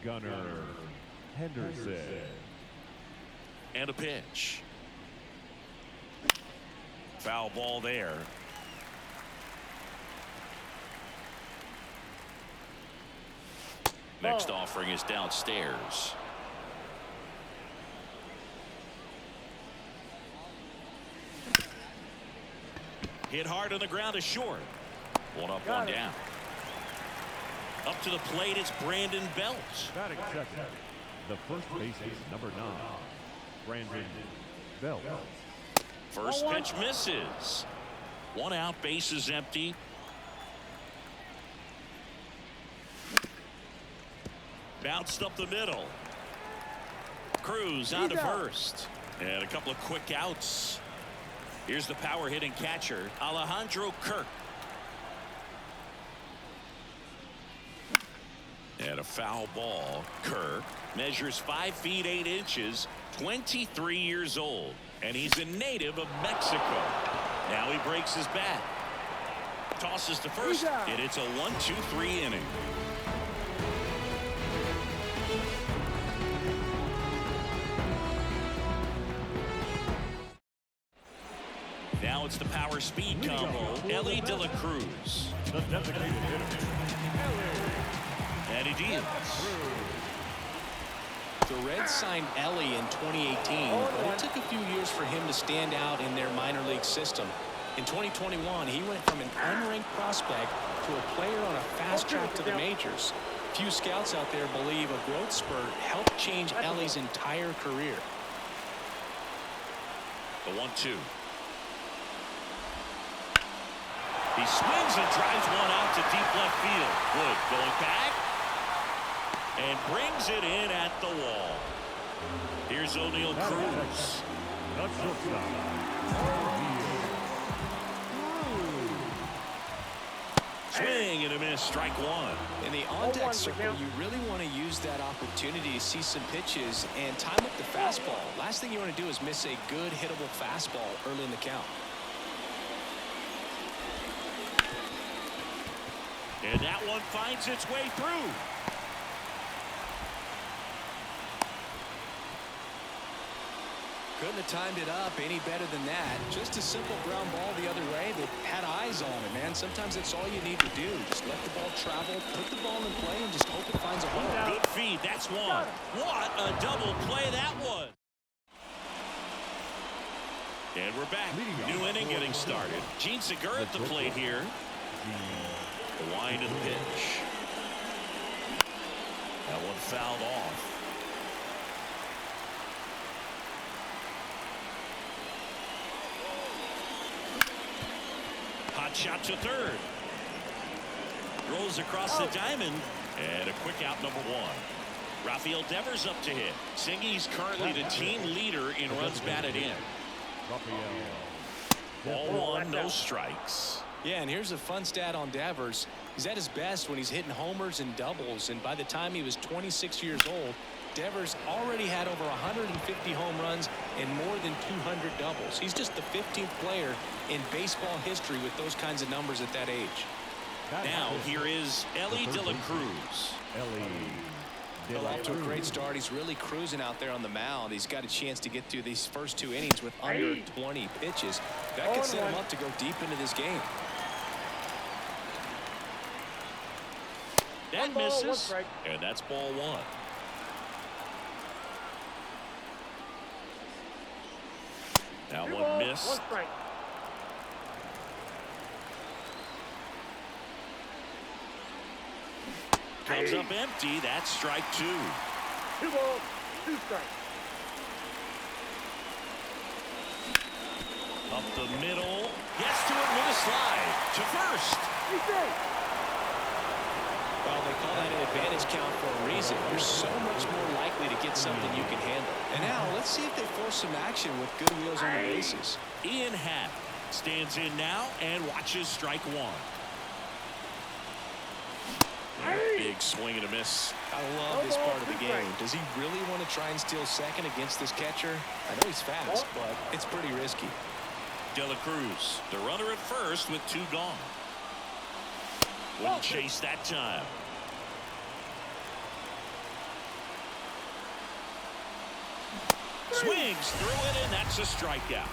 Gunnar Henderson. And a pitch. Foul ball there. Next offering is downstairs. Hit hard on the ground is short. One up, one down. Up to the plate, it's Brandon Belt. Batting second, the first baseman, number 9, Brandon Belt. First pitch misses. One out, base is empty. Bounced up the middle. Cruz on to first. And a couple of quick outs. Here's the power hitting catcher, Alejandro Kirk. And a foul ball. Kirk measures 5 feet 8 inches, 23 years old, and he's a native of Mexico. Now he breaks his bat. Tosses to first, and it's a 1-2-3 inning. Now it's the power speed combo, Ellie De La Cruz. The designated hitter, And he deals. The Reds signed Ellie in 2018, but it took a few years for him to stand out in their minor league system. In 2021, he went from an unranked prospect to a player on a fast track to the majors. Few scouts out there believe a growth spurt helped change Ellie's entire career. The 1-2. He swings and drives one out to deep left field. Wood going back and brings it in at the wall. Here's O'Neal Cruz. the shortstop, Swing and a miss, strike one. In the on-deck circle, you really want to use that opportunity to see some pitches and time up the fastball. Last thing you want to do is miss a good hittable fastball early in the count. And that one finds its way through. Couldn't have timed it up any better than that. Just a simple ground ball the other way that had eyes on it, man. Sometimes that's all you need to do. Just let the ball travel, put the ball in play, and just hope it finds a hole. Good feed, that's one. What a double play that was. And we're back. New inning getting started. Gene Segura at the plate here. The wind of the pitch. That one fouled off. Hot shot to third. Rolls across the diamond. And a quick out, number one. Rafael Devers up to hit. Singy's currently the team leader in runs batted in. Ball one, no strikes. Yeah, and here's a fun stat on Devers. He's at his best when he's hitting homers and doubles, and by the time he was 26 years old, Devers already had over 150 home runs and more than 200 doubles. He's just the 15th player in baseball history with those kinds of numbers at that age. Now here is Ellie De La Cruz. Well, off to a great start. He's really cruising out there on the mound. He's got a chance to get through these first 2 innings with under 20 pitches. That could set him up to go deep into this game. That misses, and that's ball one. That one missed. Comes up empty. That's strike two. 2 balls, 2 strikes. Up the middle. Gets to it with a slide. To first. Well, they call that an advantage count for a reason. You're so much more likely to get something you can handle. And now let's see if they force some action with good wheels on the bases. Ian Happ stands in now and watches strike one. Big swing and a miss. I love this part of the game. Does he really want to try and steal second against this catcher? I know he's fast, but it's pretty risky. De La Cruz, the runner at first with 2 gone. Wouldn't chase that time. Swings through it, and that's a strikeout.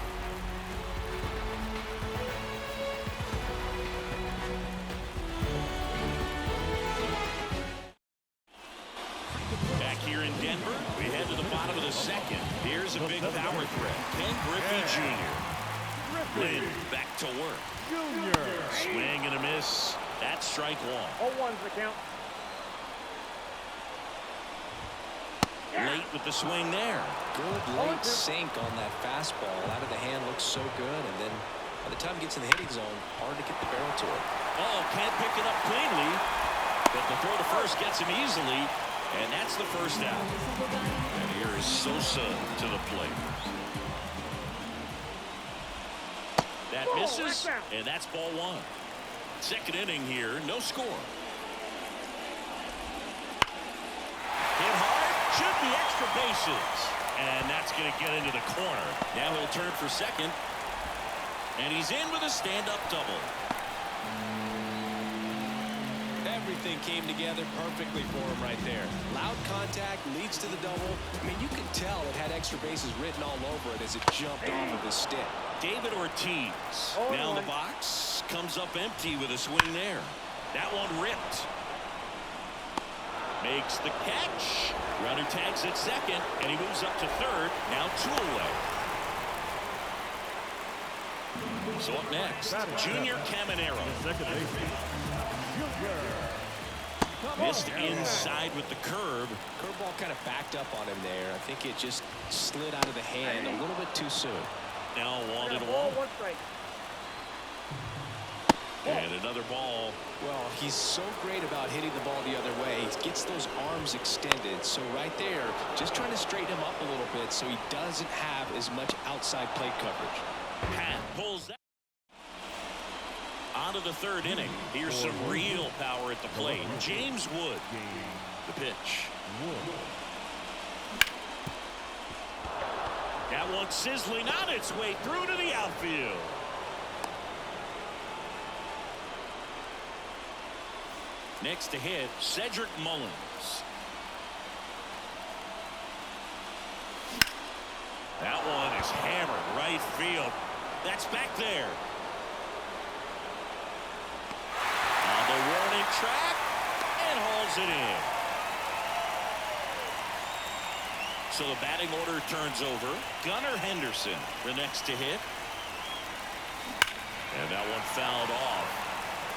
Back here in Denver, we head to the bottom of the second. Here's a big power threat. Ken Griffey Jr. Lynn back to work. Swing and a miss. That's strike one. 0-1's the count. Late with the swing there. Good late sink on that fastball. Out of the hand looks so good, and then by the time it gets in the hitting zone, hard to get the barrel to it. Oh, can't pick it up cleanly, but the throw to first gets him easily, and that's the first out. And here is Sosa to the plate. That misses, and that's ball one. Second inning here, no score. Hit hard, should be extra bases, and that's going to get into the corner. Now he'll turn for second, and he's in with a stand-up double. Everything came together perfectly for him right there. Loud contact leads to the double. I mean, you could tell it had extra bases written all over it as it jumped off of his stick. David Ortiz now in the box, comes up empty with a swing there. That one ripped. Makes the catch. Runner tags at second, and he moves up to third. Now 2 away. So up next, Junior Caminero. Missed inside with the curve. Curveball kind of backed up on him there. I think it just slid out of the hand a little bit too soon. Now 1-1. 1 strike. And another ball. Well, he's so great about hitting the ball the other way. He gets those arms extended. So right there, just trying to straighten him up a little bit so he doesn't have as much outside plate coverage. Pat pulls that. On to the third inning. Here's some real power at the plate. James Wood. The pitch. That one sizzling on its way through to the outfield. Next to hit, Cedric Mullins. That one is hammered right field. That's back there. On the warning track and hauls it in. So the batting order turns over. Gunnar Henderson, the next to hit. And that one fouled off.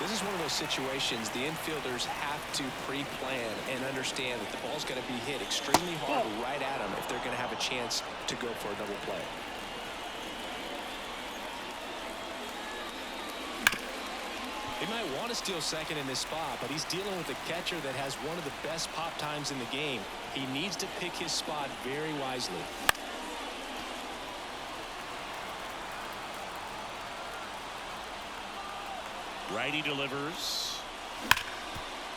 This is one of those situations the infielders have to pre-plan and understand that the ball's going to be hit extremely hard right at them if they're going to have a chance to go for a double play. He might want to steal second in this spot, but he's dealing with a catcher that has one of the best pop times in the game. He needs to pick his spot very wisely. Righty delivers.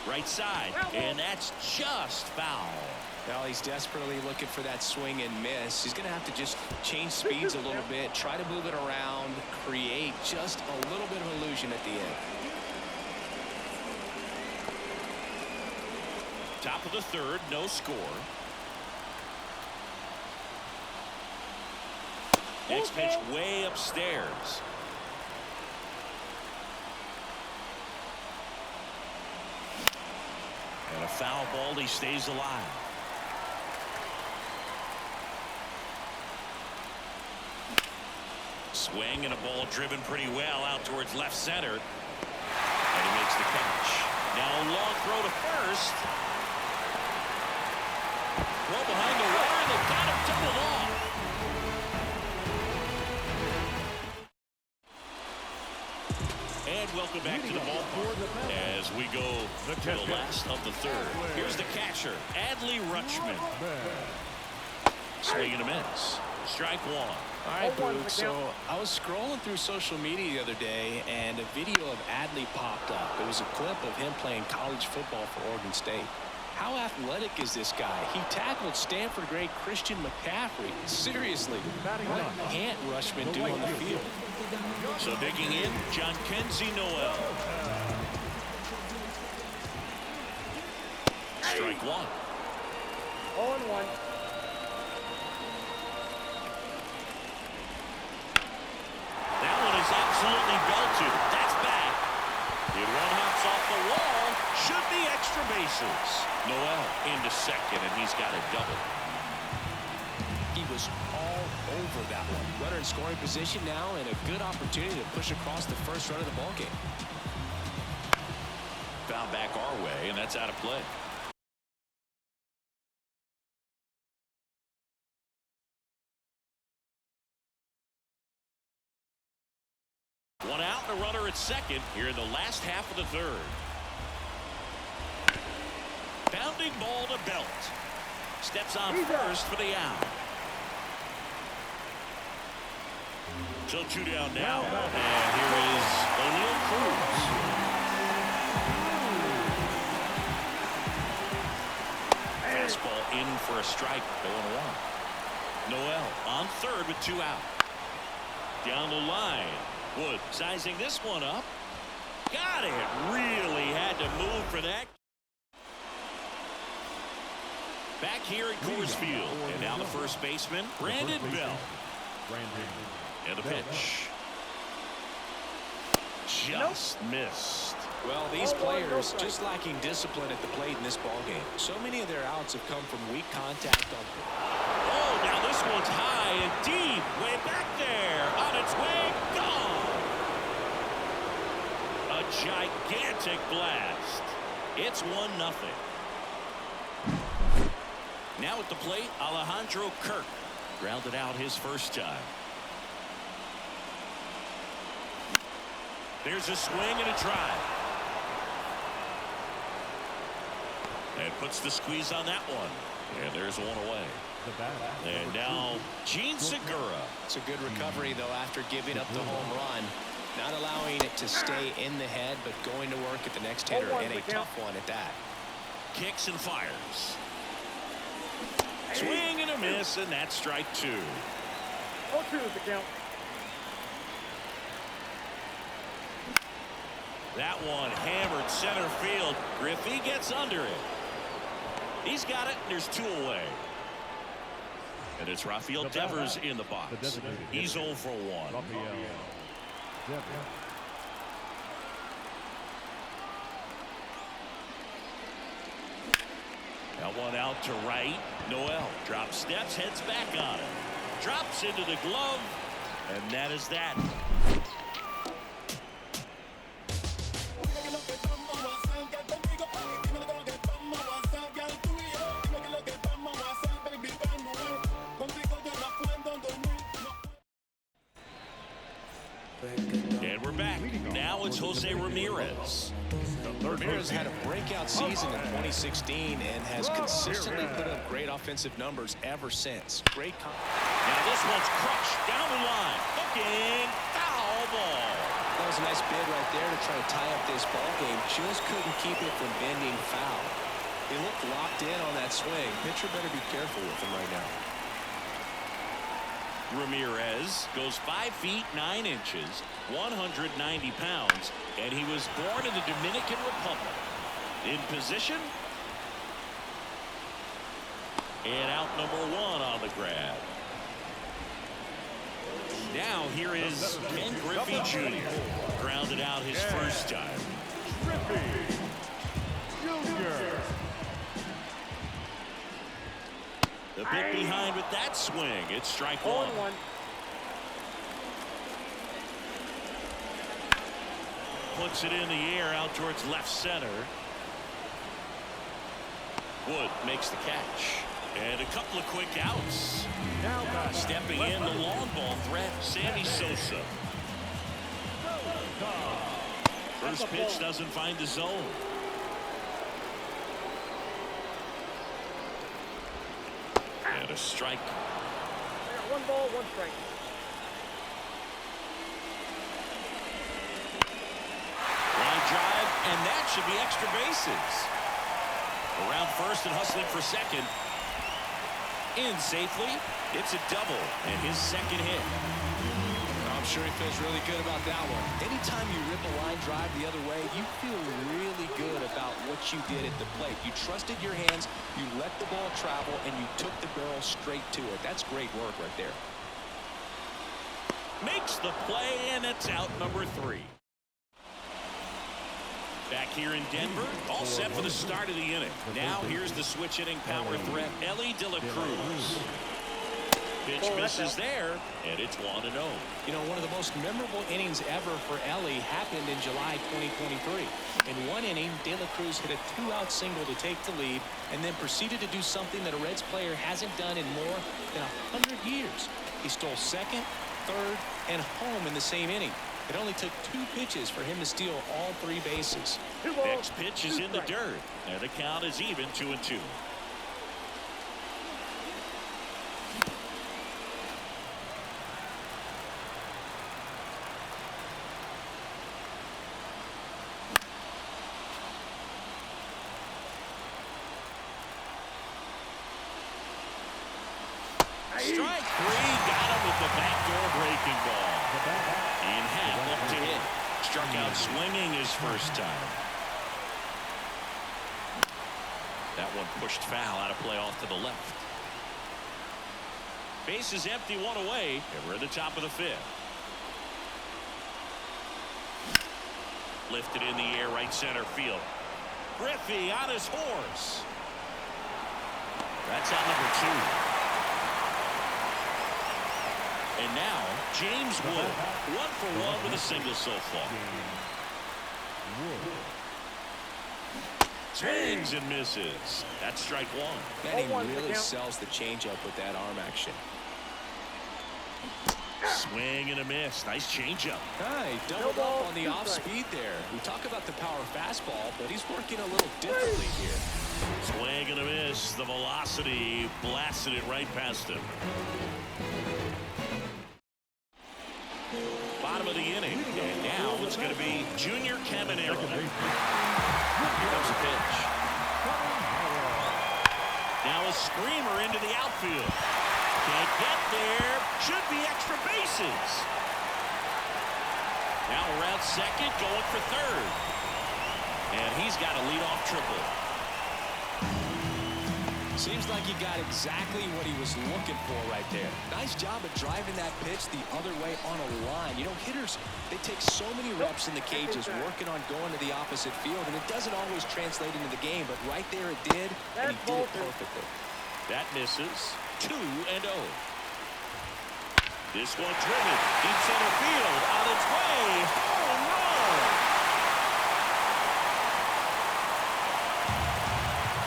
Right side, and that's just foul. Well, he's desperately looking for that swing and miss. He's going to have to just change speeds a little bit, try to move it around, create just a little bit of illusion at the end. Top of the third, no score. Next pitch way upstairs. And a foul ball, he stays alive. Swing and a ball driven pretty well out towards left center. And he makes the catch. Now a long throw to first. Throw behind the wire. They've got him doubled off. And welcome back to the ballpark as we go to the last of the third. Here's the catcher, Adley Rutschman. Swing and a miss. Strike one. All right, Boog, so I was scrolling through social media the other day, and a video of Adley popped up. It was a clip of him playing college football for Oregon State. How athletic is this guy? He tackled Stanford great Christian McCaffrey. Seriously, what can't Rutschman do on the field? So digging in, John Kenzie Noel. Strike one. 0-1. bases. Noel into second, and he's got a double. He was all over that one. Runner in scoring position now, and a good opportunity to push across the first run of the ball game. Found back our way, and that's out of play. One out and a runner at second here in the last half of the third. Bounding ball to Belt. Steps on first for the out. So 2 down now. And here is O'Neal Cruz. Fastball in for a strike. 0-1. Noel on third with 2 out. Down the line. Wood sizing this one up. Got it. Really had to move for that. Back here at Coors Field. And now the first baseman, Brandon Bell. And the pitch. Just missed. Well, these players just lacking discipline at the plate in this ball game. So many of their outs have come from weak contact on. Oh, now this one's high and deep. Way back there. On its way. Gone. A gigantic blast. It's 1-0. Now at the plate, Alejandro Kirk. Grounded out his first time. There's a swing and a drive. And puts the squeeze on that one. And there's one away. And now Gene Segura. It's a good recovery, though, after giving up the home run. Not allowing it to stay in the head, but going to work at the next hitter, and a tough one at that. Kicks and fires. Swing and a miss, and that's strike 2. 0-2 is the count. That one hammered center field. Griffey gets under it. He's got it, and there's 2 away. And it's Rafael Devers in the box. He's 0 for 1. That one out to right. Noel drops steps, heads back on it. Drops into the glove, and that is that. And we're back. Now it's Jose Ramirez. Ramirez had a breakout season in 2016 and has consistently put up great offensive numbers ever since. Great. Now this one's crushed down the line. Looking, foul ball. That was a nice bid right there to try to tie up this ball game. Just couldn't keep it from bending foul. He looked locked in on that swing. Pitcher better be careful with him right now. Ramirez goes 5 feet 9 inches, 190 pounds, and he was born in the Dominican Republic. In position. And out number 1 on the grab. Now here is Ken Griffey Jr. Grounded out his first time. Griffey Jr. The bit behind with that swing. It's strike 1. Puts it in the air out towards left center. Wood makes the catch. And a couple of quick outs. Stepping in the long ball threat, Sammy Sosa. First pitch doesn't find the zone. And a strike. I got 1 ball, 1 strike. Line drive, and that should be extra bases. Around first and hustling for second. In safely. It's a double and his second hit. I'm sure he feels really good about that one. Anytime you rip a line drive the other way, you feel really good about what you did at the plate. You trusted your hands, you let the ball travel, and you took the barrel straight to it. That's great work right there. Makes the play, and it's out number 3. Back here in Denver, all set for the start of the inning. Now here's the switch hitting power threat, Elly De La Cruz. Pitch misses there, and it's 1-0. You know, one of the most memorable innings ever for Elly happened in July 2023. In one inning, De La Cruz hit a 2-out single to take the lead and then proceeded to do something that a Reds player hasn't done in more than 100 years. He stole second, third, and home in the same inning. It only took 2 pitches for him to steal all 3 bases. Next pitch is in the dirt, and the count is even 2-2. Strike 3, got him with the backdoor breaking ball. In half, up to hit. Struck out swinging his first time. That one pushed foul, out of play off to the left. Base is empty, 1 away, and we're at the top of the 5th. Lifted in the air, right center field. Griffey on his horse. That's out number 2. And now, James Wood, 1 for 1 with a single so far. Swings and misses. That's strike 1. And he really sells the changeup with that arm action. Swing and a miss. Nice changeup. He doubled up on the off speed there. We talk about the power fastball, but he's working a little differently here. Swing and a miss. The velocity blasted it right past him. Bottom of the inning, and now it's going to be Junior Caminero. Here comes a pitch. Now a screamer into the outfield. Can't get there. Should be extra bases. Now around second, going for third. And he's got a leadoff triple. Seems like he got exactly what he was looking for right there. Nice job of driving that pitch the other way on a line. You know, hitters, they take so many reps in the cages working on going to the opposite field, and it doesn't always translate into the game, but right there it did, and he did it perfectly. That misses. 2-0. This one driven deep center field, on its way. Oh no!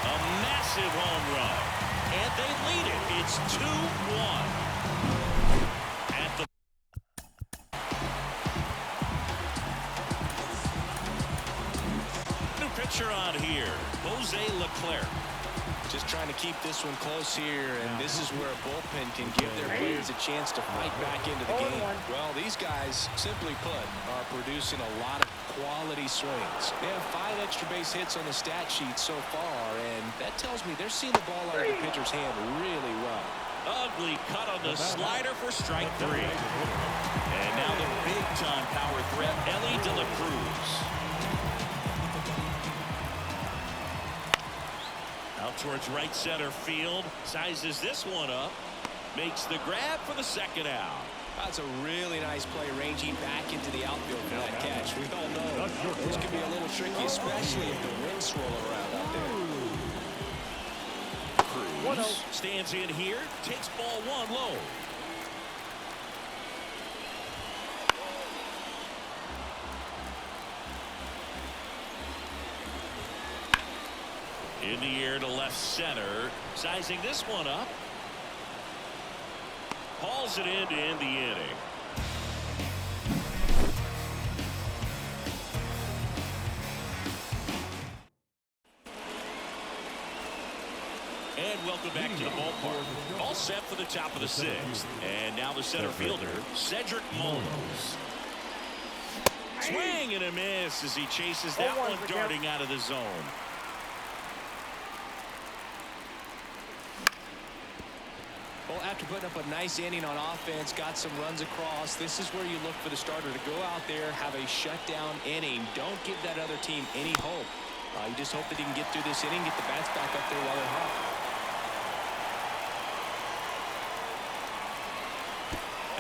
A massive home run, and they lead it. It's 2-1. At the new pitcher on here, Jose Leclerc. Just trying to keep this one close here, and this is where a bullpen can give their players a chance to fight back into the game. Well, these guys, simply put, are producing a lot of quality swings. They have 5 extra base hits on the stat sheet so far, and that tells me they're seeing the ball out of the pitcher's hand really well. Ugly cut on the slider for strike 3. And now the big-time power threat, Elly De La Cruz. Out towards right center field. Sizes this one up. Makes the grab for the second out. That's a really nice play, ranging back into the outfield for that catch. We all know this could be a little tricky, especially if the winds swirl around out there. Cruz stands in here. Takes ball 1 low. In the air to left center. Sizing this one up. Hauls it in to end the inning. And welcome back to the ballpark. All set for the top of the 6th. And now the center fielder, Cedric Mullins. Swing and a miss as he chases that one darting out of the zone. Well, after putting up a nice inning on offense, got some runs across, this is where you look for the starter to go out there, have a shutdown inning. Don't give that other team any hope. You just hope that he can get through this inning, get the bats back up there while they're hot.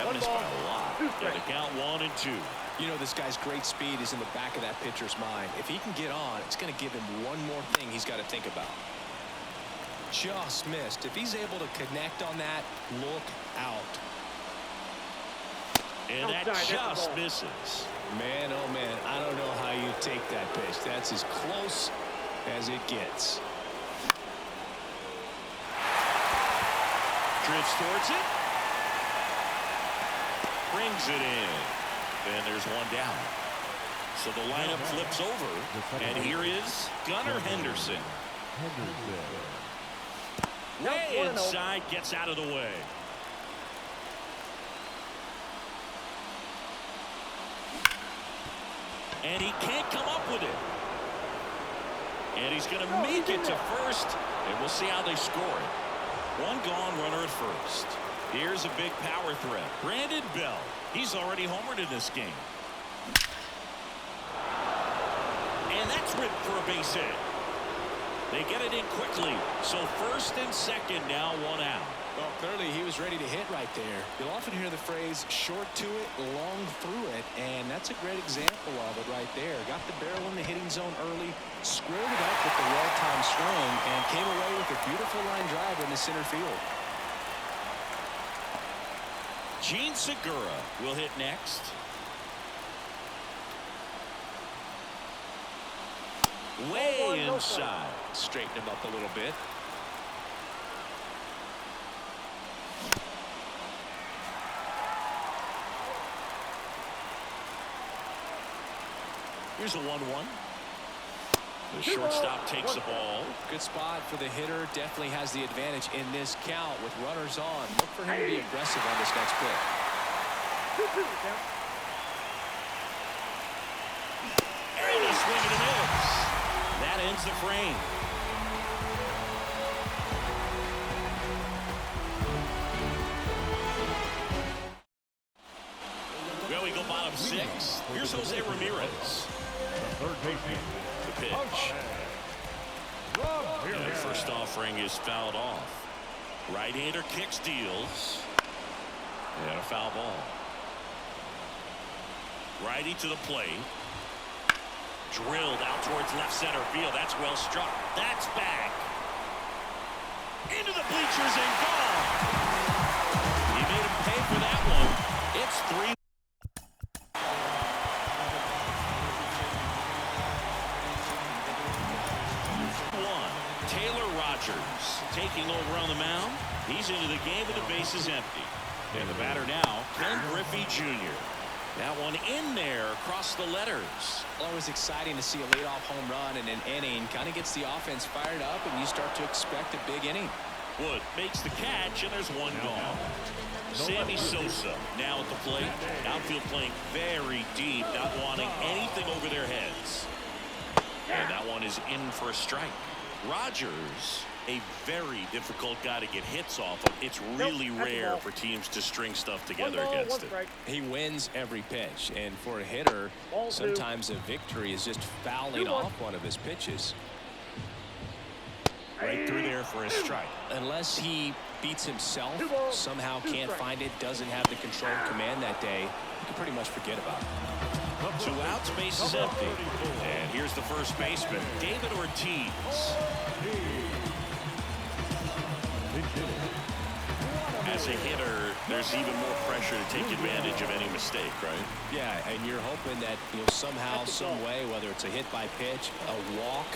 That missed by a lot. Yeah, the count 1-2. You know, this guy's great speed is in the back of that pitcher's mind. If he can get on, it's going to give him one more thing he's got to think about. Just missed. If he's able to connect on that, look out. And that just misses. Man, oh man, I don't know how you take that pitch. That's as close as it gets. Drifts towards it. Brings it in. And there's one down. So the lineup flips over. And here is Gunnar Henderson. Way inside, gets out of the way. And he can't come up with it. And he's going to make it to first. And we'll see how they score it. One gone, runner at first. Here's a big power threat. Brandon Bell. He's already homered in this game. And that's ripped for a base hit. They get it in quickly. So first and second now, one out. Well, clearly he was ready to hit right there. You'll often hear the phrase short to it, long through it, and that's a great example of it right there. Got the barrel in the hitting zone early, squared it up with the well-timed swing, and came away with a beautiful line drive in the center field. Gene Segura will hit next. Way inside. Straighten him up a little bit. Here's a 1-1. The shortstop takes the ball. Good spot for the hitter. Definitely has the advantage in this count with runners on. Look for him to be aggressive on this next pitch. And a swing and a miss. That ends the frame. Well, we go bottom six. Here's Jose Ramirez. Third baseman. The pitch. And the first offering is fouled off. Right-hander kicks, deals. And a foul ball. Righty to the plate. Drilled out towards left center field. That's well struck. That's back. Into the bleachers and gone. He made him pay for that one. It's 3. Taylor Rogers taking over on the mound. He's into the game with the bases empty. And the batter now, Ken Griffey Jr. That one in there across the letters. Always exciting to see a leadoff home run in an inning. Kind of gets the offense fired up, and you start to expect a big inning. Wood makes the catch, and there's one gone. Sammy Sosa now at the plate. Outfield playing very deep, not wanting anything over their heads. And that one is in for a strike. Rogers, a very difficult guy to get hits off of. It's really rare for teams to string stuff together against him. He wins every pitch, and for a hitter, sometimes a victory is just fouling off one of his pitches. Right through there for a strike. Unless he beats himself, somehow can't find it, doesn't have the control and command that day, you can pretty much forget about it. 2 outs, base is empty. And here's the first baseman, David Ortiz. As a hitter, there's even more pressure to take advantage of any mistake, right? Yeah, and you're hoping that somehow, some way, whether it's a hit by pitch, a walk,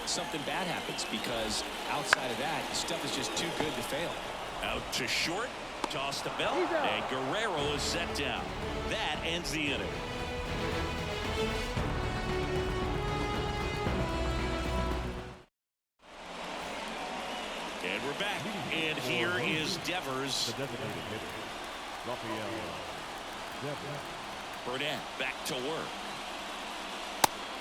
something bad happens, because outside of that, stuff is just too good to fail. Out to short, toss to Bell, and Guerrero is set down. That ends the inning. And we're back, and here is Devers. Burnett back to work.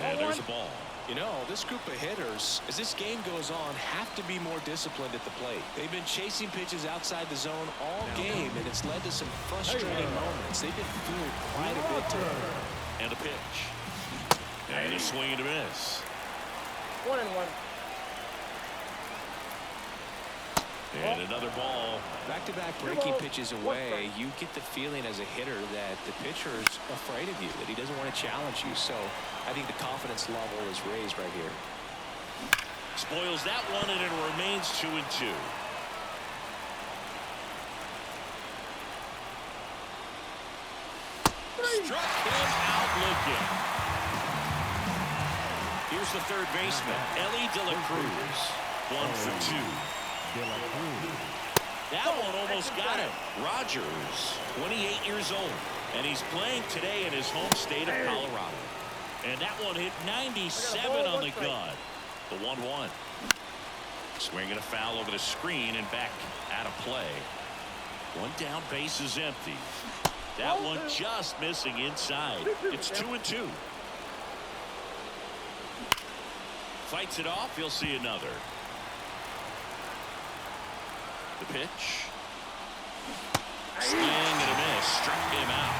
And there's a ball. You know, this group of hitters, as this game goes on, have to be more disciplined at the plate. They've been chasing pitches outside the zone all game, and it's led to some frustrating moments. They've been fooled quite a bit today. And a pitch. And a swing and a miss. 1-1. And another ball. Back-to-back breaking pitches away, you get the feeling as a hitter that the pitcher's afraid of you, that he doesn't want to challenge you. So I think the confidence level is raised right here. Spoils that one, and it remains 2-2. Struck him out looking. Here's the third baseman, Ellie De La Cruz. 1 for 2. That one almost got him. Rogers, 28 years old, and he's playing today in his home state of Colorado. And that one hit 97 on the gun. The 1-1. Swinging a foul over the screen and back out of play. One down, base is empty. That one just missing inside. It's 2-2. Fights it off. You'll see another. The pitch. Swing and a miss. Struck him out.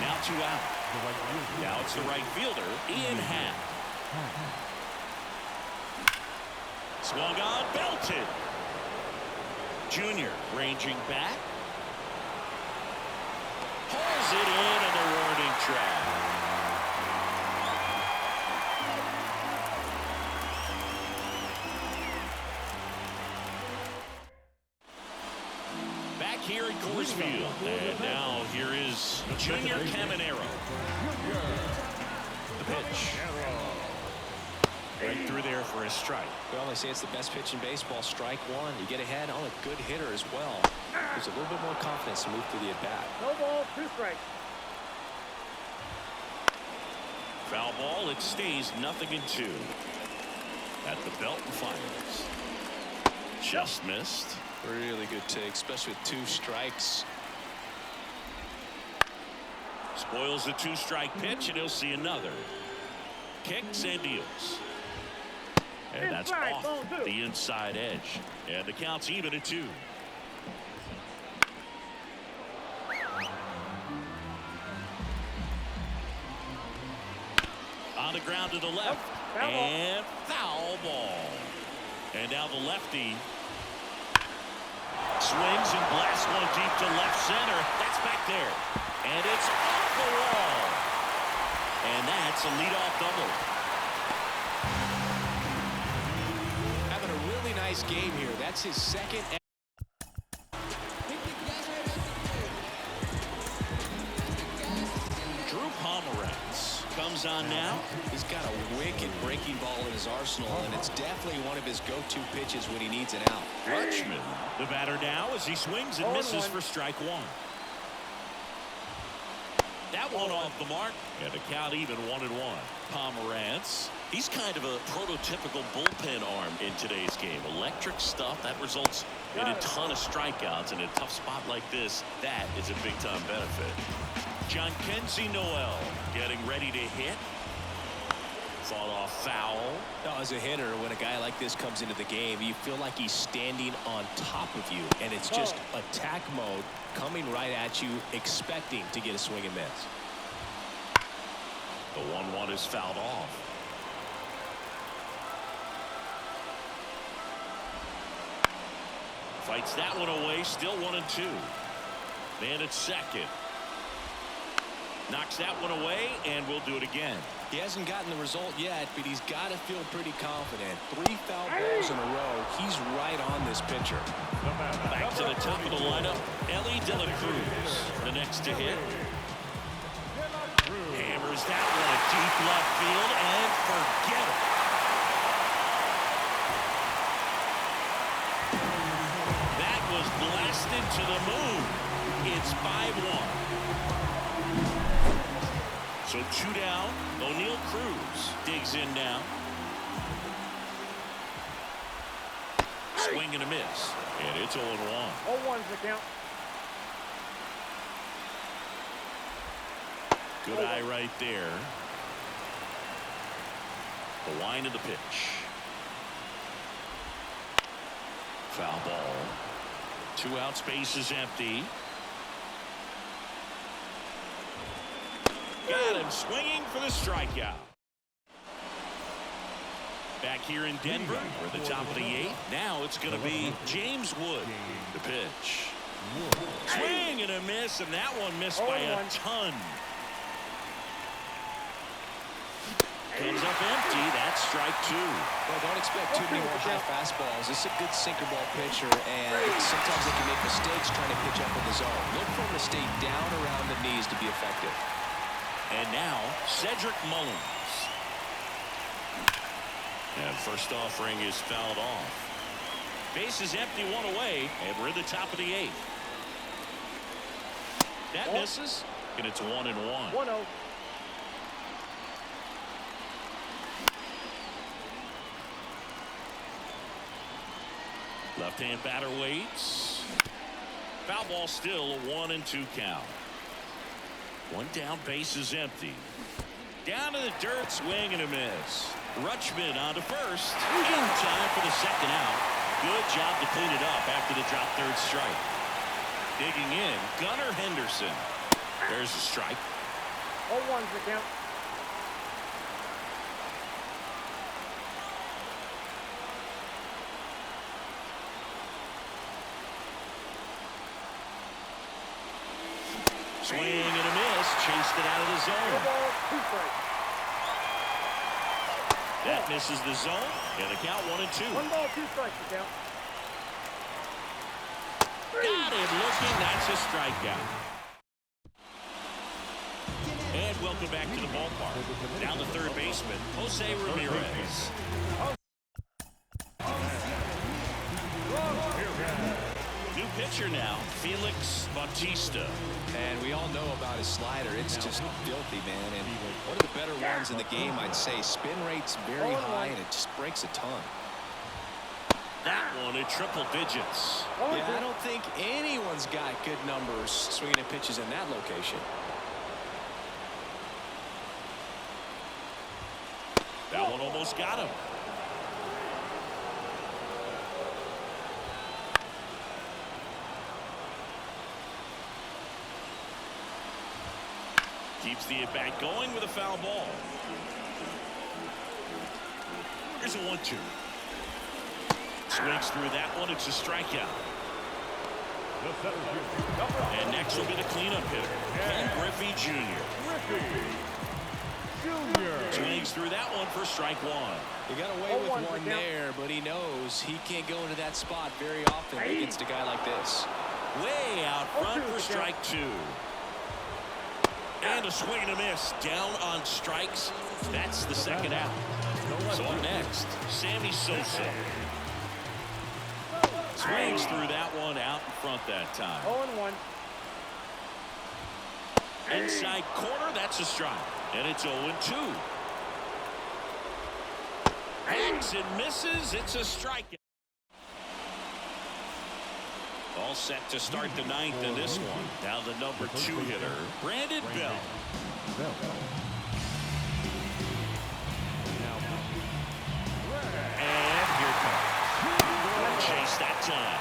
Now 2 out. Now it's the right fielder, Ian Happ. Swung on, belted. Junior ranging back. Pulls it in on the warning track. Back here at Coors Field. And now here is Junior Caminero. The pitch. Right through there for a strike. Well, they say it's the best pitch in baseball. Strike one. You get ahead on a good hitter as well. There's a little bit more confidence to move through the at-bat. No ball, 2 strikes. Foul ball. It stays 0-2. At the belt and fires. Just missed. Really good take, especially with 2 strikes. Spoils the 2-strike pitch, and he'll see another. Kicks and deals. And that's off the inside edge. And the count's even at 2. On the ground to the left. And foul ball. And now the lefty swings and blasts one deep to left center. That's back there. And it's off the wall. And that's a leadoff double. Having a really nice game here. That's his second. Drew Pomeranz comes on now. He's got a wicked breaking ball in his arsenal, and it's definitely one of his go-to pitches when he needs an out. Rutschman, the batter now, as he swings and misses for strike 1. That one off the mark, and the count even 1-1. Pomeranz, he's kind of a prototypical bullpen arm in today's game. Electric stuff that results in a ton of strikeouts in a tough spot like this. That is a big-time benefit. John Kenzie Noel getting ready to hit. Fought off foul. Now, as a hitter, when a guy like this comes into the game, you feel like he's standing on top of you, and it's just attack mode, coming right at you, expecting to get a swing and miss. The 1-1 is fouled off. Fights that one away, still 1-2. Man at second. Knocks that one away, and we'll do it again. He hasn't gotten the result yet, but he's got to feel pretty confident. 3 foul balls in a row. He's right on this pitcher. Back to the top of the lineup, Ellie De La Cruz, the next to hit. Hammers that one deep left field, and forget it. That was blasted to the moon. It's 5-1. So 2 down. O'Neal Cruz digs in now. Swing and a miss. And it's 0-1. 0-1's the count. Good eye right there. The line of the pitch. Foul ball. 2 out, space is empty. Got him swinging for the strikeout. Back here in Denver, we're the top of the 8th. Now it's going to be James Wood. The pitch. Swing and a miss, and that one missed by a ton. Comes up empty. That's strike 2. Well, don't expect too many more high fastballs. This is a good sinker ball pitcher, and sometimes they can make mistakes trying to pitch up in the zone. Look for him to stay down around the knees to be effective. And now, Cedric Mullins. And first offering is fouled off. Base is empty, 1 away, and we're in the top of the 8th. That misses, and it's 1-1. 1-0. Left-hand batter waits. Foul ball still, a 1-2 count. One down, base is empty. Down to the dirt, swing and a miss. Rutschman on to first. In time for the second out. Good job to clean it up after the drop third strike. Digging in, Gunnar Henderson. There's a strike. 0-1's the count. Swing and a miss. Chased it out of the zone. 2 strikes. That misses the zone. And the count 1-2. 1 ball, 2 strikes the count. Got him looking. That's a strikeout. And welcome back to the ballpark. Down the third baseman, Jose Ramirez. New pitcher now, Felix Bautista. And we all know about his slider. It's just filthy, man. And one of the better ones in the game, I'd say. Spin rate's very high, and it just breaks a ton. That one in triple digits. Yeah, I don't think anyone's got good numbers swinging at pitches in that location. That one almost got him. Keeps the at-bat going with a foul ball. Here's a 1-2. Swings through that one. It's a strikeout. And next will be the cleanup hitter, Ken Griffey Jr. Swings through that one for strike 1. He got away with one there, but he knows he can't go into that spot very often against a guy like this. Way out front for strike 2. And a swing and a miss. Down on strikes. That's the second out. So up next, Sammy Sosa. Swings through that one out in front that time. 0-1. Inside corner, that's a strike. And it's 0-2. Hangs and misses. It's a strike. All set to start the 9th in this one. Now the number 2 hitter, Brandon Bell. And here comes. Chase that time.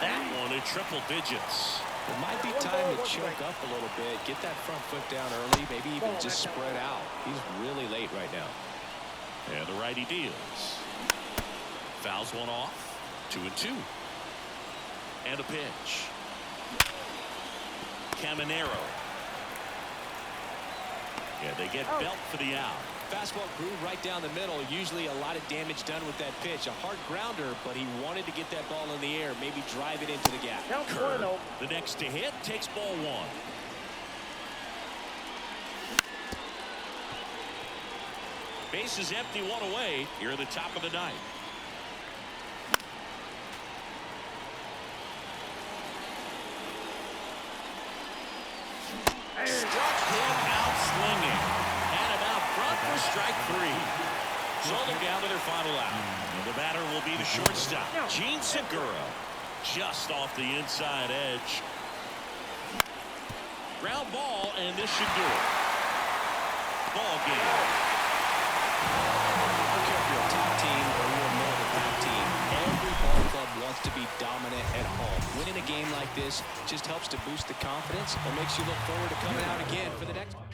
That one in triple digits. It might be time to choke up a little bit, get that front foot down early, maybe even just spread out. He's really late right now. And the righty deals. Fouls one off. 2-2. And a pitch. Caminero. Yeah, they get Belt for the out. Fastball groove right down the middle. Usually a lot of damage done with that pitch. A hard grounder, but he wanted to get that ball in the air, maybe drive it into the gap. Kerr, the next to hit, takes ball 1. Base is empty, 1 away. Here at the top of the 9th. Struck him out swinging. Had him out front for strike 3. So they're down to their final out. And the batter will be the shortstop, Gene Segura. Just off the inside edge. Ground ball, and this should do it. Ball game. I don't care if you're a top team or you're a middle-of-the-pack team. Every ball club wants to be dominant at home. Winning a game like this just helps to boost the confidence and makes you look forward to coming out again for the next one.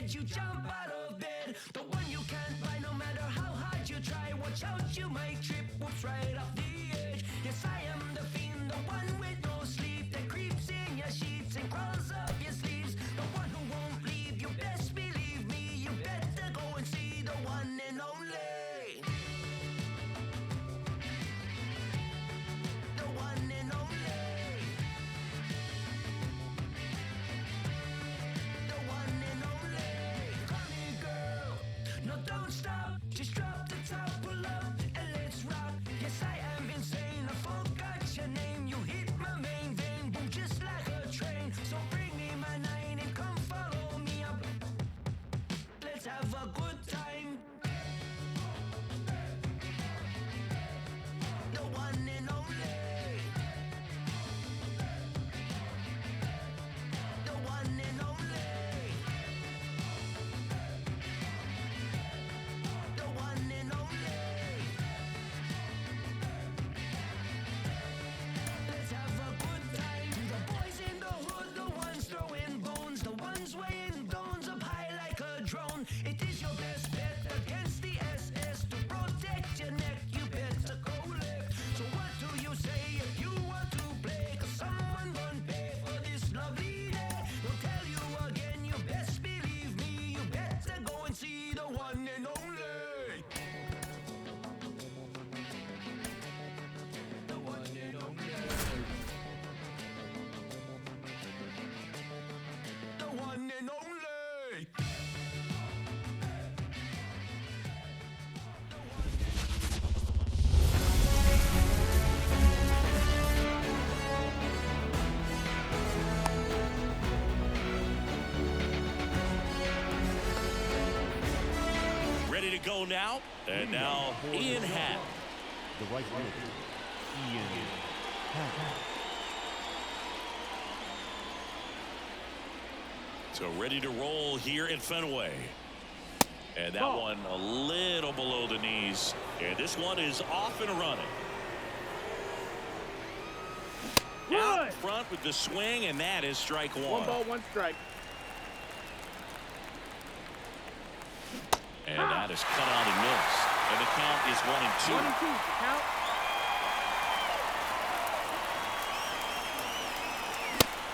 made you jump out of bed. The one you can't buy no matter how hard you try. Watch out, you might trip, whoops, right off the edge. Yes, I am the fiend, the one with no sleep that creeps in your sheets and crawls up your sleeves. The one who won't leave, you best believe me. You better go and see the one and only. The one and only. The one and only. Come here, girl. No, don't stop. Just drop the top, pull up, and let's rock. Yes, I am insane. I forgot your name. You hit my main vein, boom, just like a train. So bring me my 9 and come follow me up. Let's have a good time. The one and only. The one and only. The one and only. Let's have a good time. To the boys in the hood, the ones throwing bones, the ones weighing bones up high like a drone. It is your best bet against the SS to protect your neck. You better go left. So what do you say if you want to play? 'Cause someone won't pay for this lovely day. Don't tell you again, you best believe me. You better go and see the one and only. The one and only. The one and only. Ready to go now. And now Ian Happ. The right fielder, Ian Happ. So ready to roll here at Fenway. And that one a little below the knees. And this one is off and running. Out in front with the swing, and that is strike one. 1 ball, 1 strike. And that is cut out and missed. And the count is 1 and 2. 1 and 2. Count.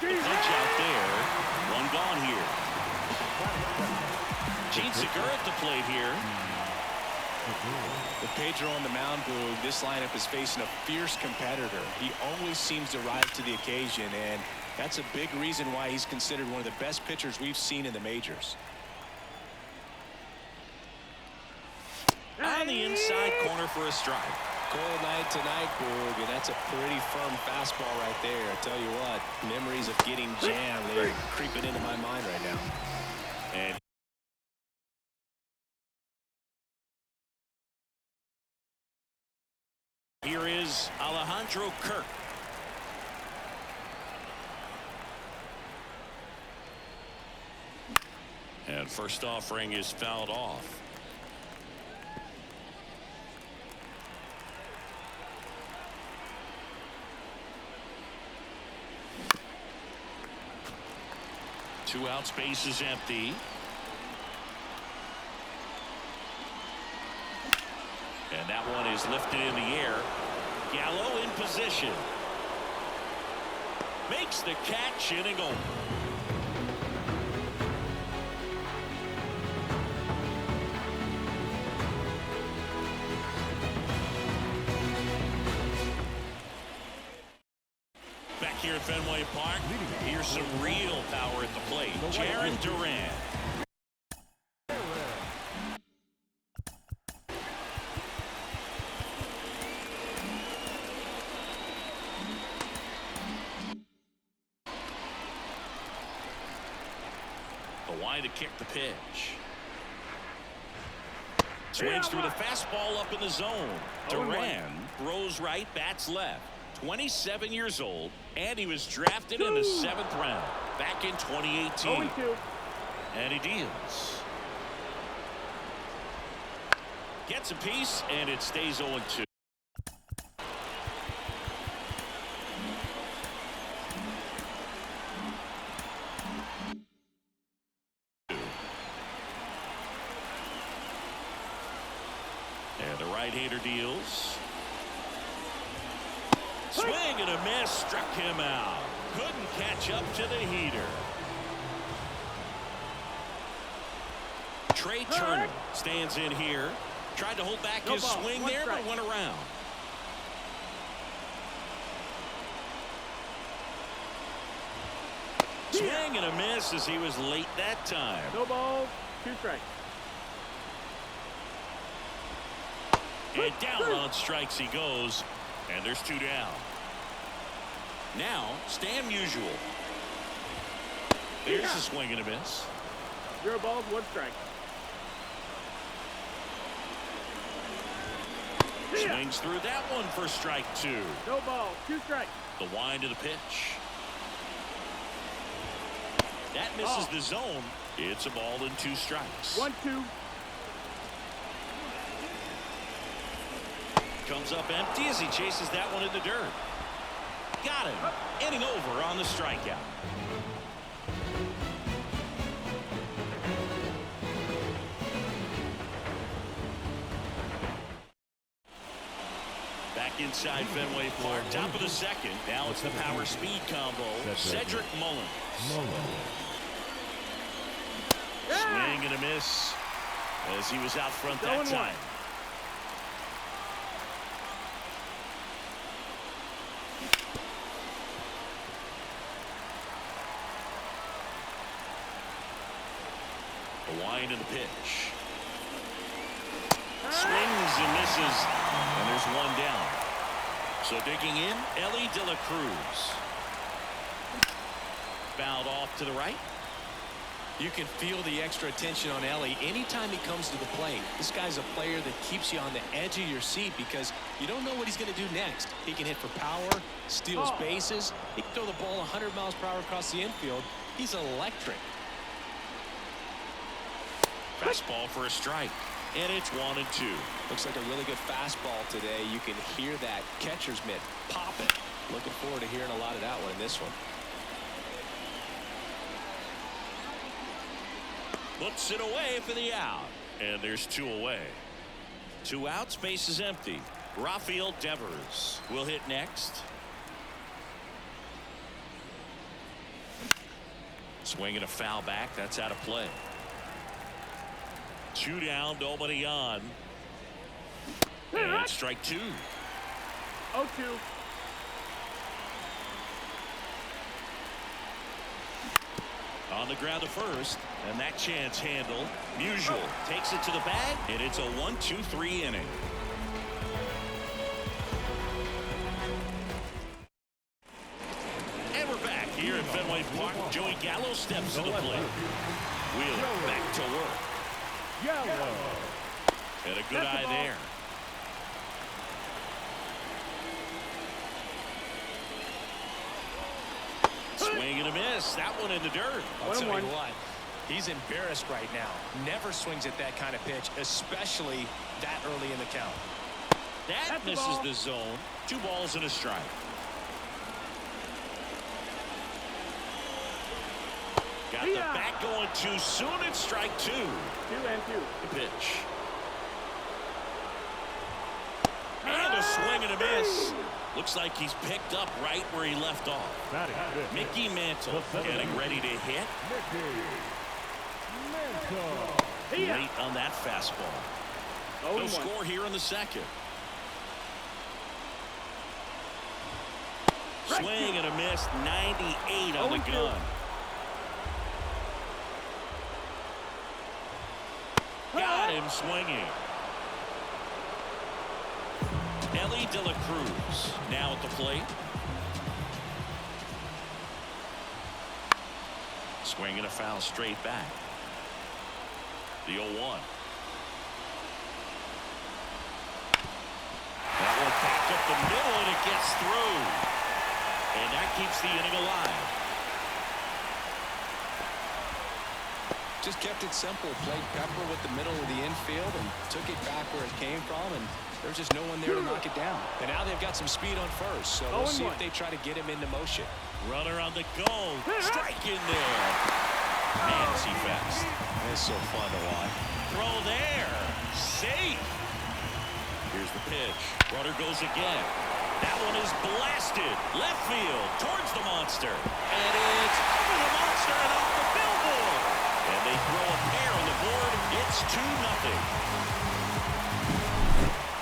The punch out there. One gone here. Gene Segura at the plate here. With Pedro on the mound, Boog, this lineup is facing a fierce competitor. He always seems to rise to the occasion, and that's a big reason why he's considered one of the best pitchers we've seen in the majors. On the inside corner for a strike. Cold night tonight, Boog, and that's a pretty firm fastball right there. I tell you what, memories of getting jammed, they're creeping into my mind right now. And here is Alejandro Kirk. And first offering is fouled off. Two out, space is empty. And that one is lifted in the air. Gallo in position. Makes the catch, inning over. Back here at Fenway Park, here's some real power at the plate. Jarren Duran. To kick the pitch. Swings through the fastball up in the zone. Duran throws right, bats left. 27 years old, and he was drafted in the 7th round back in 2018. And he deals. Gets a piece, and it stays 0-2. Right-hander deals. Swing and a miss. Struck him out. Couldn't catch up to the heater. Trey Turner stands in here. Tried to hold back his swing there, but went around. Swing and a miss as he was late that time. No ball, 2 strikes. And down on strikes he goes. And there's 2 down. Now, Stan Musial. There's a swing and a miss. 0 balls, 1 strike. Swings through that one for strike 2. No ball, 2 strikes. The wind of the pitch. That misses the zone. It's a ball and 2 strikes. 1-2. Comes up empty as he chases that one in the dirt. Got him. Inning over on the strikeout. Back inside Fenway Park. Top of the second. Now it's the power speed combo. Cedric Mullins. Swing and a miss as he was out front that time. The wind of the pitch. Swings and misses, and there's 1 down. So digging in, Ellie De La Cruz. Fouled off to the right. You can feel the extra attention on Ellie anytime he comes to the plate. This guy's a player that keeps you on the edge of your seat because you don't know what he's going to do next. He can hit for power, steals bases. He can throw the ball 100 miles per hour across the infield. He's electric. Fastball for a strike, and it's 1-2. Looks like a really good fastball today. You can hear that catcher's mitt popping. Looking forward to hearing a lot of that one in this one. Puts it away for the out, and there's 2 away. 2 outs, base is empty. Rafael Devers will hit next. Swing and a foul back. That's out of play. 2 down, nobody on. And strike 2. 0-2. On the ground to first, and that chance handled. Musial takes it to the bag, and it's a 1-2-3 inning. And we're back here at Fenway Park. Joey Gallo steps to the plate. Wheeler back to work. And a good eye there. Swing and a miss. That one in the dirt. I'll tell you what, he's embarrassed right now. Never swings at that kind of pitch, especially that early in the count. That misses the zone. 2 balls and a strike. Got the bat going too soon. It's strike 2. 2-2. The pitch. And a swing and a miss. Looks like he's picked up right where he left off. Mickey Mantle getting ready to hit. Late on that fastball. No score here in the second. Swing and a miss. 98 on the gun. Got him swinging. Ellie De La Cruz now at the plate. Swing and a foul straight back. The 0-1. That one back up the middle, and it gets through. And that keeps the inning alive. Just kept it simple. Played pepper with the middle of the infield and took it back where it came from, and there's just no one there to knock it down. And now they've got some speed on first, so we'll see if they try to get him into motion. Runner on the go. Strike in there. Man, is he fast. It's so fun to watch. Throw there. Safe. Here's the pitch. Runner goes again. That one is blasted. Left field towards the monster. And it's over the monster and off the billboard. And they throw a pair on the board. It's 2-0.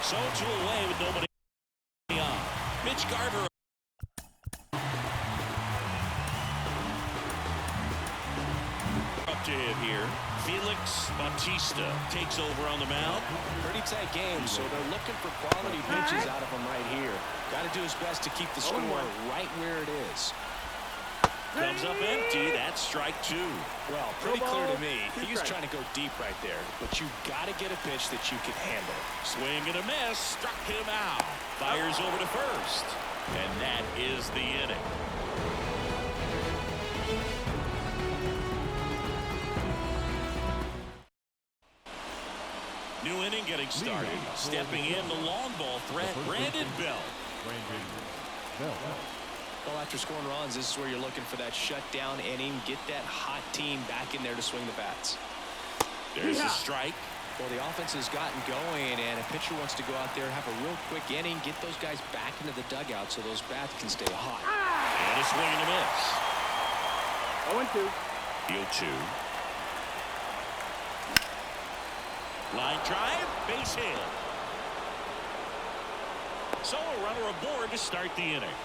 So 2 away with nobody on. Mitch Garver. Up to him here. Felix Bautista takes over on the mound. Pretty tight game, so they're looking for quality pitches out of him right here. Got to do his best to keep the score right where it is. Comes up empty. That's strike 2. Well, pretty clear to me. He was trying to go deep right there, but you got to get a pitch that you can handle. Swing and a miss. Struck him out. Fires over to first. And that is the inning. New inning getting started. Stepping in the long ball threat, Brandon Bell. Brandon Bell. Well, after scoring runs, this is where you're looking for that shutdown inning. Get that hot team back in there to swing the bats. There's a strike. Well, the offense has gotten going, and a pitcher wants to go out there, have a real quick inning, get those guys back into the dugout so those bats can stay hot. And a swing and a miss. 0-2. The 0-2. Line drive, base hit. So a runner aboard to start the inning.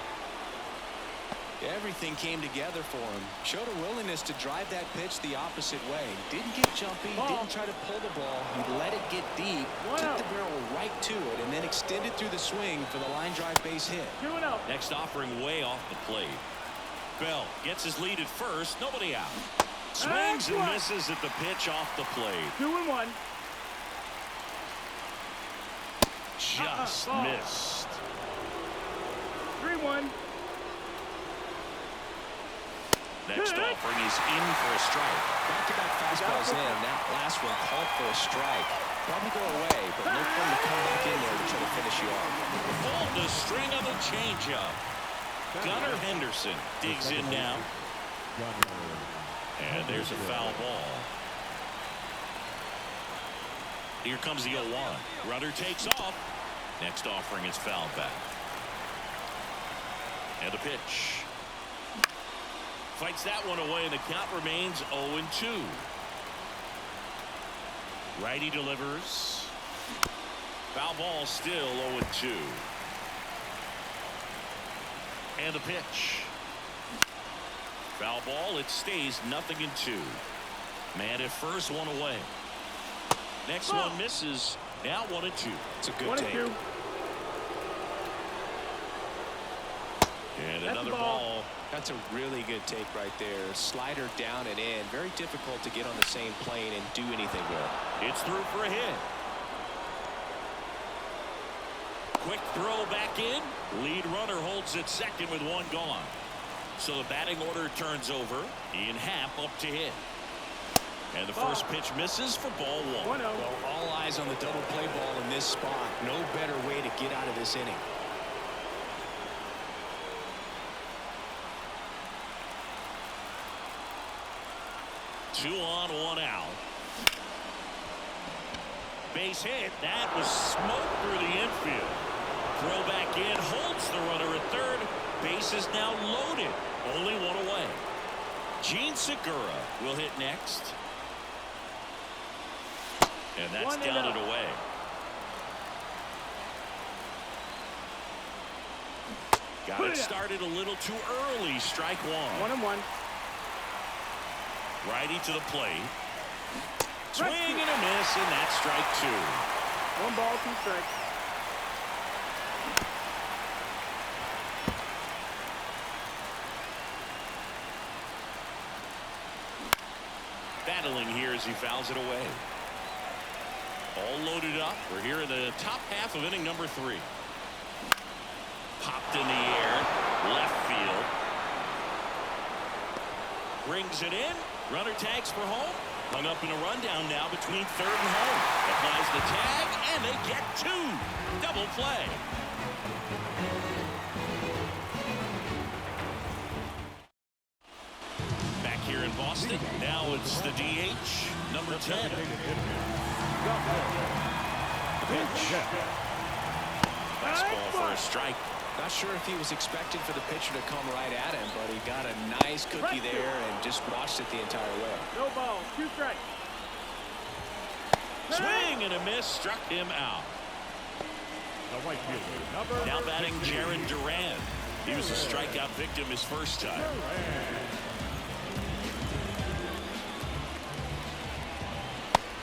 Everything came together for him. Showed a willingness to drive that pitch the opposite way. Didn't get jumpy, didn't try to pull the ball. He let it get deep, took the barrel right to it, and then extended through the swing for the line drive base hit. 2-0. Next offering way off the plate. Bell gets his lead at first, nobody out. Swings and misses at the pitch off the plate. 2-1. Just missed. 3-1. Next offering is in for a strike. Back-to-back fastballs in. That last one called for a strike. Probably go away, but no fun to come back in there to try to finish you off. Pulled the string of the changeup. Gunnar Henderson digs in now. And there's a foul ball. Here comes the 0-1. Runner takes off. Next offering is fouled back. And a pitch. Fights that one away, and the count remains 0-2. Righty delivers. Foul ball, still 0-2. And the pitch. Foul ball, it stays 0-2. Man at first, one away. Next one misses. Now 1-2. It's a good take. And another ball. That's a really good take right there. Slider down and in. Very difficult to get on the same plane and do anything with. It's through for a hit. Quick throw back in. Lead runner holds at second with one gone. So the batting order turns over. Ian Happ up to hit. And the first pitch misses for ball 1. Well, all eyes on the double play ball in this spot. No better way to get out of this inning. Two on, one out. Base hit. That was smoked through the infield. Throw back in. Holds the runner at third. Base is now loaded. Only one away. Gene Segura will hit next. And that's down and away. Got it started a little too early. Strike 1. 1-1. Righty to the plate. Swing and a miss, and that's strike 2. 1 ball, 2 strikes. Battling here as he fouls it away. All loaded up. We're here in the top half of inning number 3. Popped in the air. Left field. Brings it in. Runner tags for home. Hung up in a rundown now between third and home. Applies the tag, and they get 2. Double play. Back here in Boston. Now it's the DH, number 10. Pitch. Fastball for a strike. Not sure if he was expecting for the pitcher to come right at him, but he got a nice cookie there and just watched it the entire way. No ball, 2 strikes. Swing and a miss, struck him out. The right fielder, Now batting Jaron Duran. He was a strikeout victim his first time.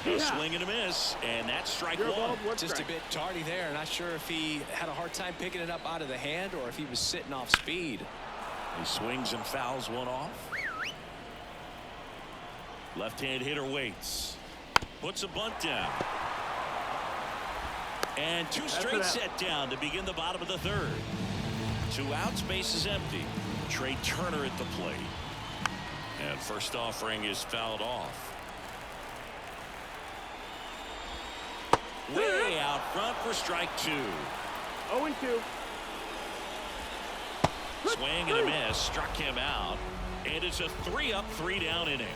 A swing and a miss, and that's strike one. Just a bit tardy there. Not sure if he had a hard time picking it up out of the hand or if he was sitting off speed. He swings and fouls one off. Left-hand hitter waits. Puts a bunt down. And 2 straight set down to begin the bottom of the 3rd. 2 outs, base is empty. Trey Turner at the plate. And first offering is fouled off. Way out front for strike 2. 0-2. Swing and a miss, struck him out. And it's a 3-up, 3-down inning.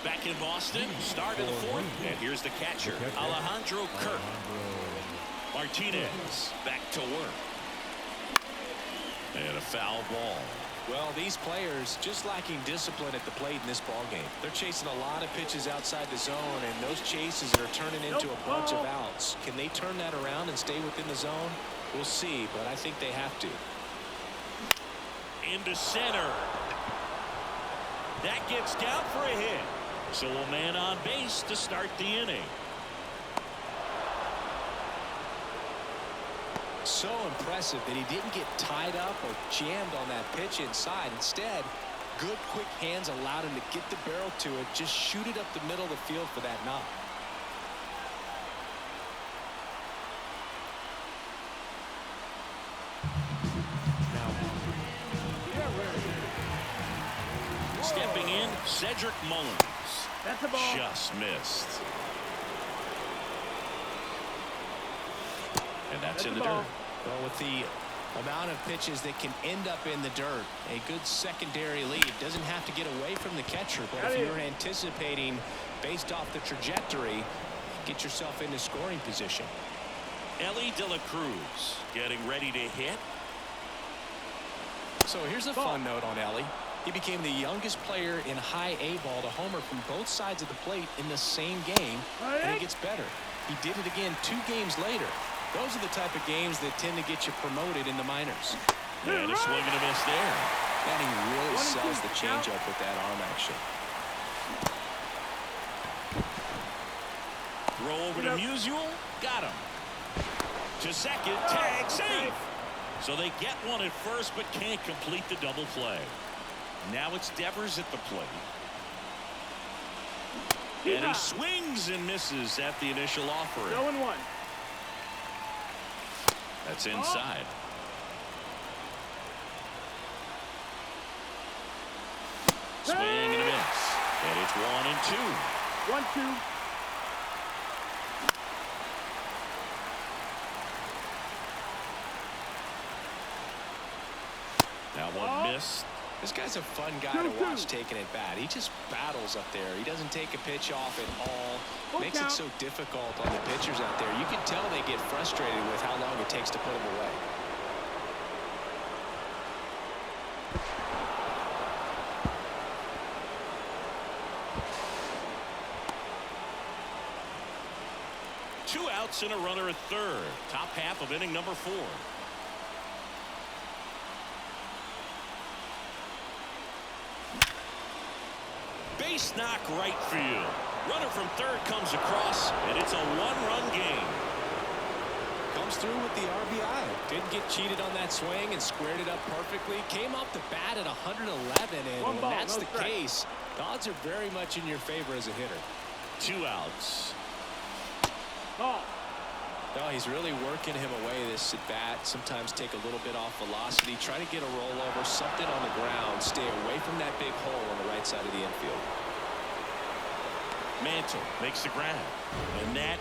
Back in Boston, start of the 4th, and here's the catcher, Alejandro Kirk. Martinez back to work. And a foul ball. Well, these players just lacking discipline at the plate in this ball game. They're chasing a lot of pitches outside the zone, and those chases are turning into a bunch of outs. Can they turn that around and stay within the zone? We'll see, but I think they have to. Into center. That gets down for a hit. So a man on base to start the inning. So impressive that he didn't get tied up or jammed on that pitch inside. Instead, good quick hands allowed him to get the barrel to it, just shoot it up the middle of the field for that knock. Stepping in, Cedric Mullins. That's a ball. Just missed. And that's in the dirt. Well, with the amount of pitches that can end up in the dirt, a good secondary lead doesn't have to get away from the catcher, but if you're anticipating based off the trajectory, get yourself into scoring position. Ellie De La Cruz getting ready to hit. So here's a fun note on Ellie. He became the youngest player in high A ball to homer from both sides of the plate in the same game, and it gets better. He did it again 2 games later. Those are the type of games that tend to get you promoted in the minors. And a swing and a miss there. And he really sells the changeup with that arm action. Throw over to Musial. Got him. To second. Tag. Safe. So they get one at first but can't complete the double play. Now it's Devers at the plate. And he swings and misses at the initial offering. 0-1. That's inside. Swing and a miss. And it's 1-2. 1-2. Now one miss. This guy's a fun guy to watch taking it bat. He just battles up there. He doesn't take a pitch off at all. Makes it so difficult on the pitchers out there. You can tell they get frustrated with how long it takes to put him away. Two outs and a runner at third. Top half of inning number 4. Base knock right field. Runner from third comes across, and it's a 1-run game. Comes through with the RBI. Didn't get cheated on that swing and squared it up perfectly. Came off the bat at 111, and when that's the case, the odds are very much in your favor as a hitter. 2 outs. No, he's really working him away this at bat. Sometimes take a little bit off velocity. Try to get a rollover, something on the ground. Stay away from that big hole on the right side of the infield. Mantle makes the grab. And that